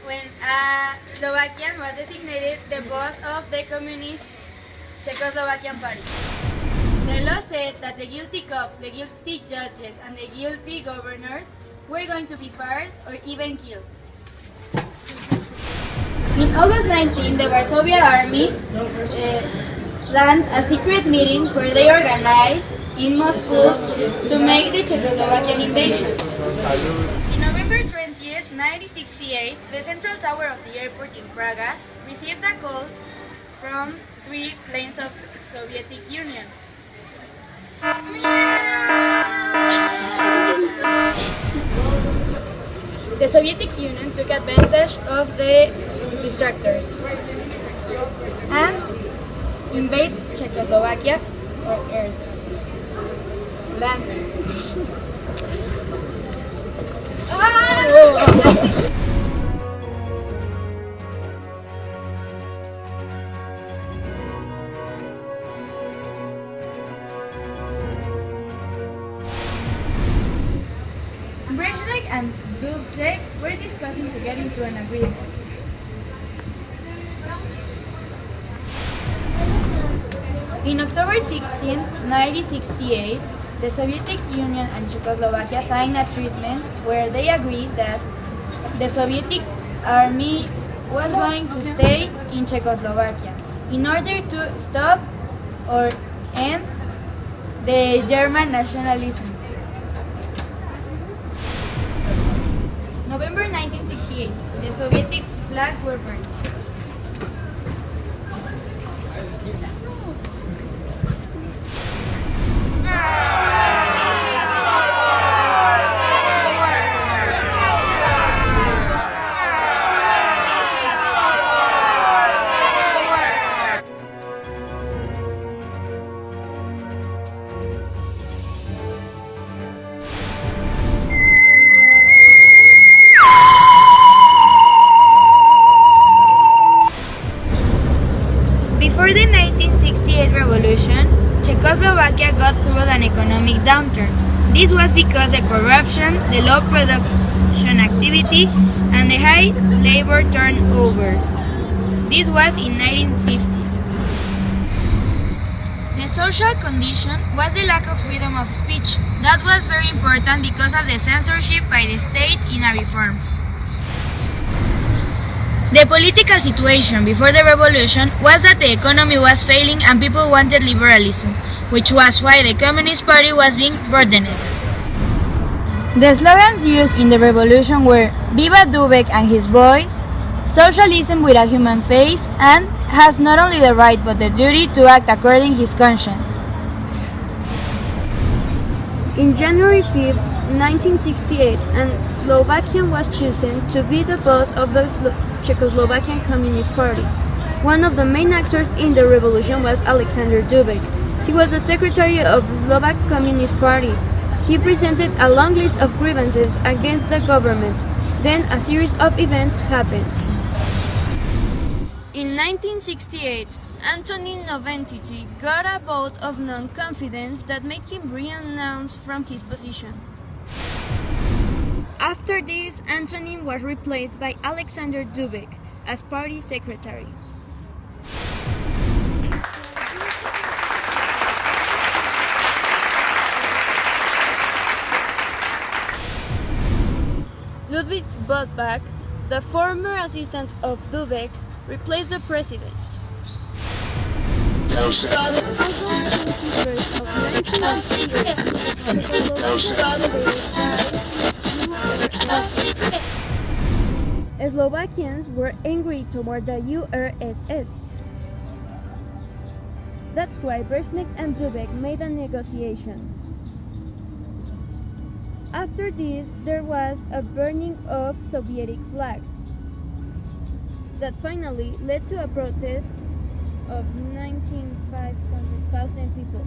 when a Slovakian was designated the boss of the communist Czechoslovakian party. The law said that the guilty cops, the guilty judges, and the guilty governors were going to be fired or even killed. In August 19, the Warsaw Army planned a secret meeting where they organized in Moscow to make the Czechoslovakian invasion. In November 20th, 1968, the central tower of the airport in Praga received a call from 3 planes of Soviet Union. The Soviet Union took advantage of the distractors and invade Czechoslovakia or air. Land. Brezhnev and Dubček were discussing to get into an agreement. In October 16, 1968, the Soviet Union and Czechoslovakia signed a treaty where they agreed that the Soviet army was going to stay in Czechoslovakia in order to stop or end the German nationalism. November 1968, the Soviet flags were burned. Before the 1968 revolution, Czechoslovakia got through an economic downturn. This was because the corruption, the low production activity, and the high labor turnover. This was in 1950s. The social condition was the lack of freedom of speech. That was very important because of the censorship by the state in a reform. The political situation before the revolution was that the economy was failing and people wanted liberalism, which was why the Communist Party was being burdened. The slogans used in the revolution were Viva Dubček and his boys, socialism with a human face, and has not only the right but the duty to act according to his conscience. In January 5, 1968, and Slovakia was chosen to be the boss of the Czechoslovakian Communist Party. One of the main actors in the revolution was Alexander Dubček. He was the secretary of the Slovak Communist Party. He presented a long list of grievances against the government. Then a series of events happened. In 1968, Antonin Noventity got a vote of non-confidence that made him renounced from his position. After this, Antonin was replaced by Alexander Dubček as party secretary. Ludwig Botbach, the former assistant of Dubček, replaced the president. Slovakians were angry toward the URSS. That's why Brezhnev and Dubček made a negotiation. After this, there was a burning of Soviet flags that finally led to a protest of 19,500 people.